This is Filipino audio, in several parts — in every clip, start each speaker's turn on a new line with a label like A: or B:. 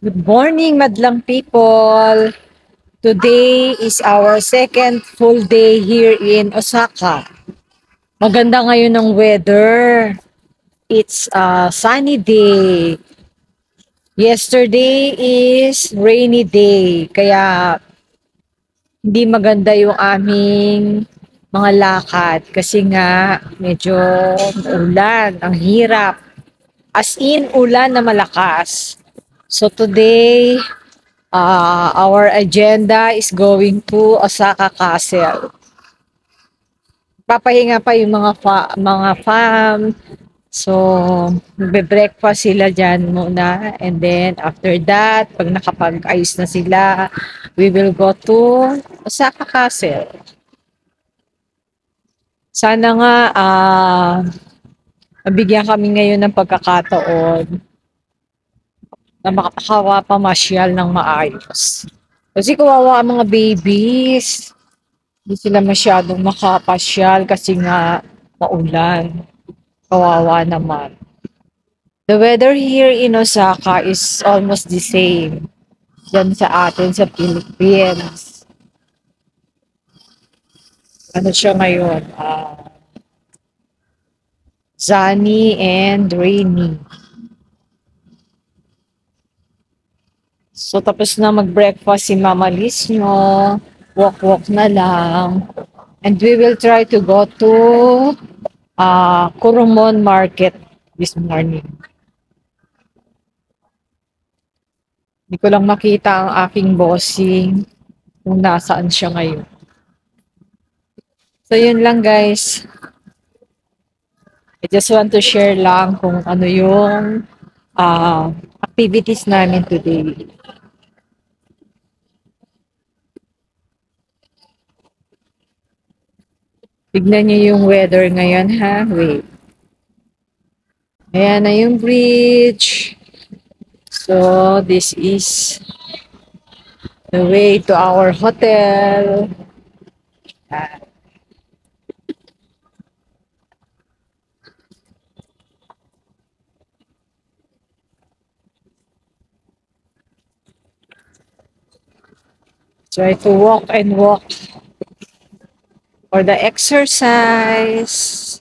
A: Good morning, madlang people. Today is our second full day here in Osaka. Maganda ngayon ng weather. It's a sunny day. Yesterday is rainy day. Kaya hindi maganda yung aming mga lakad. Kasi nga medyo ulan. Ang hirap. As in, ulan na malakas. So today, our agenda is going to Osaka Castle. Papahinga pa yung mga fam. So, magbe-breakfast sila dyan muna. And then, after that, pag nakapag-ayos na sila, we will go to Osaka Castle. Sana nga, mabigyan kami ngayon ng pagkakataon na makapamasyal ng maayos. Kasi kawawa ang mga babies. Hindi sila masyadong makapasyal kasi nga maulan. Kawawa naman. The weather here in Osaka is almost the same dyan sa atin sa Philippines. Ano siya ngayon? Sunny and rainy. So, tapos na mag-breakfast si Mama Liz nyo. Walk-walk na lang. And we will try to go to Kurumon Market this morning. Hindi ko lang makita ang aking bossing kung nasaan siya ngayon. So, yun lang guys. I just want to share lang kung ano yung activities namin today. Tignan niyo yung weather ngayon, ha? Wait. Ayan na yung bridge. So, this is the way to our hotel. Try to walk and walk for the exercise.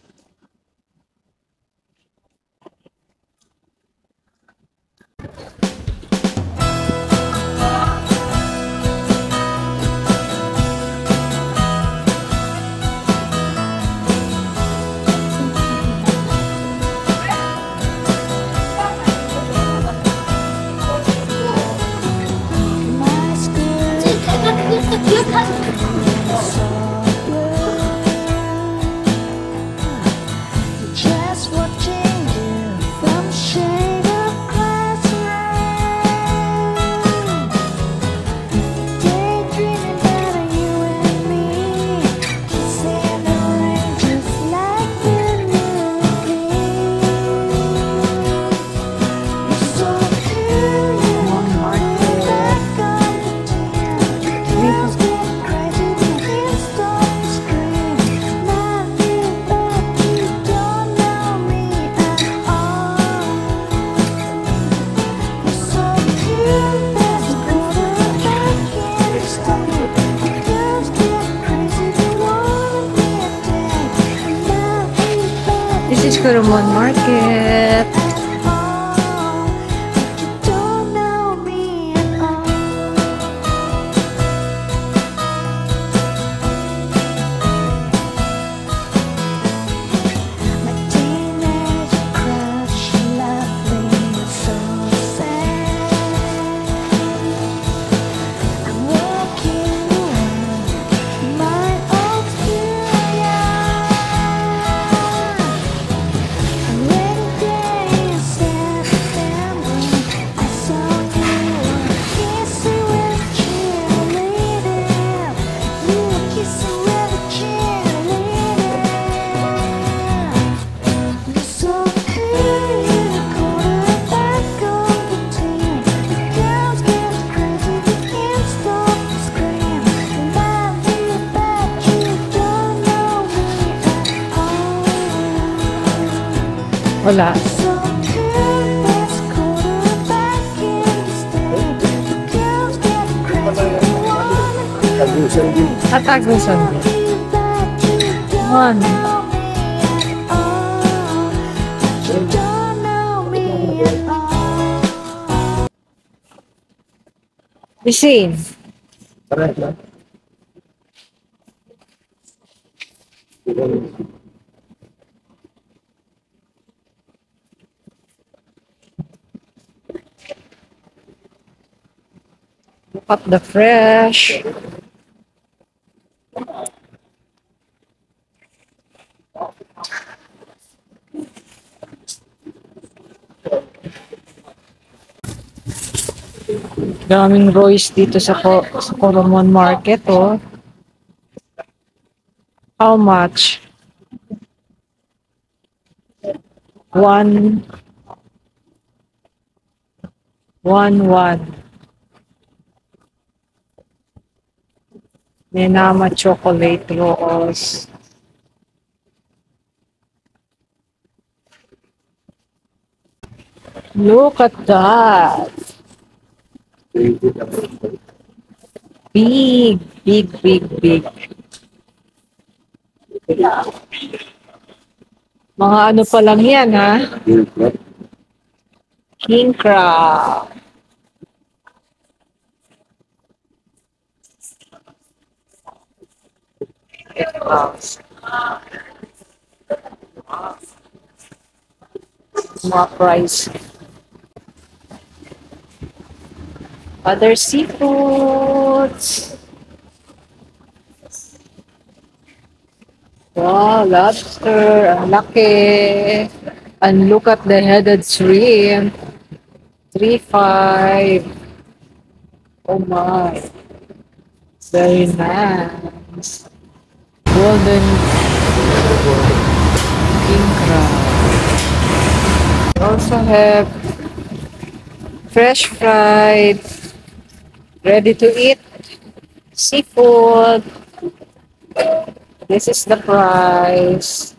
A: This is Kurumon Market. Wala.
B: Tagusan din.
A: Tatagusan din. One. The same.
B: Correct lang.
A: Look at the fresh. Daming Royce dito sa Coromon Market, oh. How much? One. Nenama chocolate rolls. Look at that. Big. Mga ano pa lang yan, ha? King crab. Mga price. Other seafoods. Wow, lobster. Ang laki. And look at the headed shrimp. 3.5. Oh my. Very nice. Golden king crab. We also have fresh fried, ready to eat seafood. This is the price.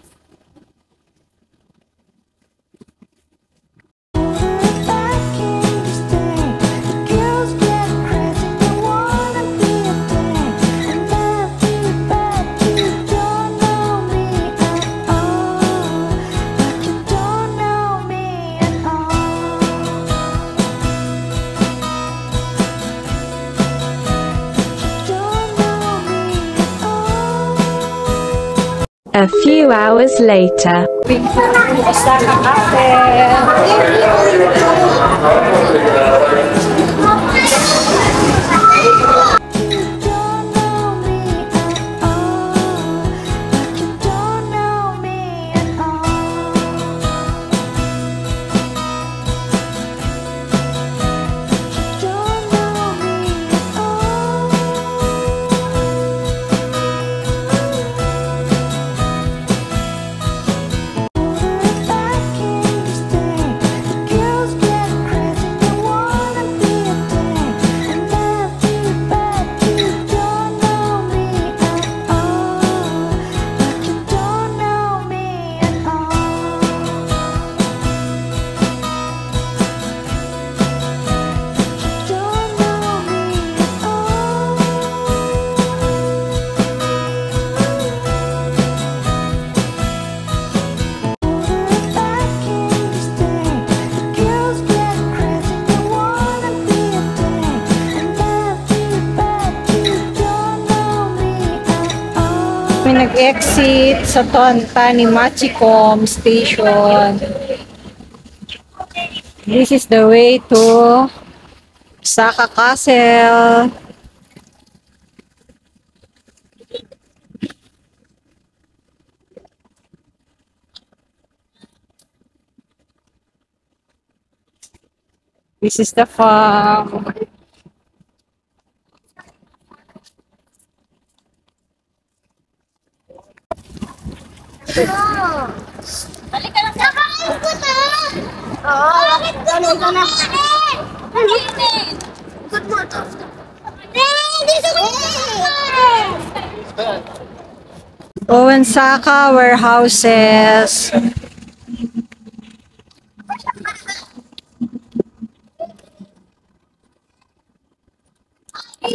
C: A few hours later.
A: Osaka Cafe. May nag-exit sa Tanimachicom Station. This is the way to Osaka Castle. This is the farm.
D: Halika lang sa kain ko na! Oo, bakit ganun ka na? Good mo to.
A: Osaka warehouses.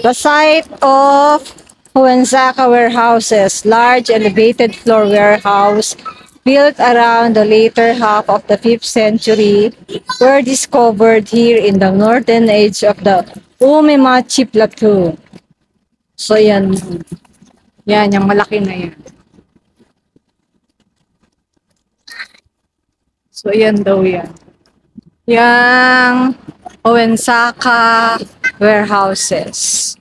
A: The site of Huanzaka Warehouses, large elevated floor warehouse built around the later half of the 5th century, were discovered here in the northern edge of the Umimachi Plateau. So yan, yan, yung malaki na yan. So yan daw yan. Yang Huanzaka Warehouses.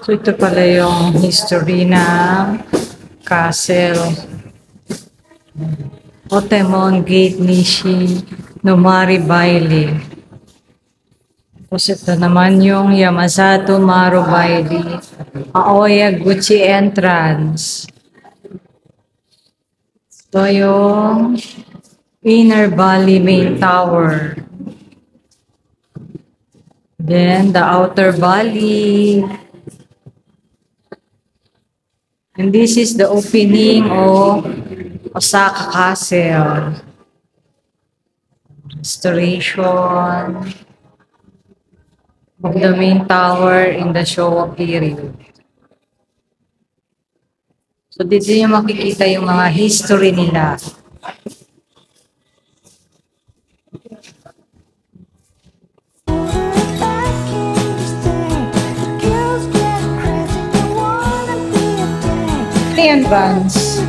A: So ito pala yung history ng castle. Otemon Gate Nishi Nomari Bailey. Tapos ito naman yung Yamasato Maru Bailey. Aoya Gucci entrance. Ito yung Inner Valley Main Tower. Then the Outer Valley. And this is the opening of Osaka Castle. Restoration of the main tower in the Showa period. So dito nyo makikita yung mga history nila. Entrance.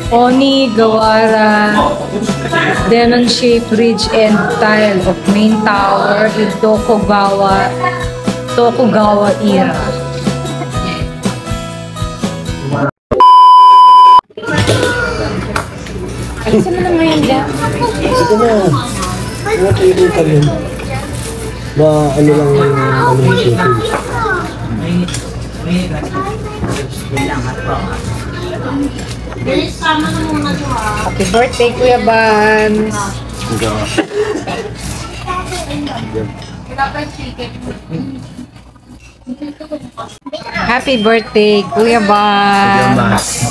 A: Onigawara demon-shaped ridge and tile of main tower in Tokugawa era. Alisin mo naman yun dyan.
B: Ito na. Mga kailutan yun. Na ano lang yung ano yung shooting.
A: Happy birthday, Kuya Bans! Happy birthday, Kuya Bans!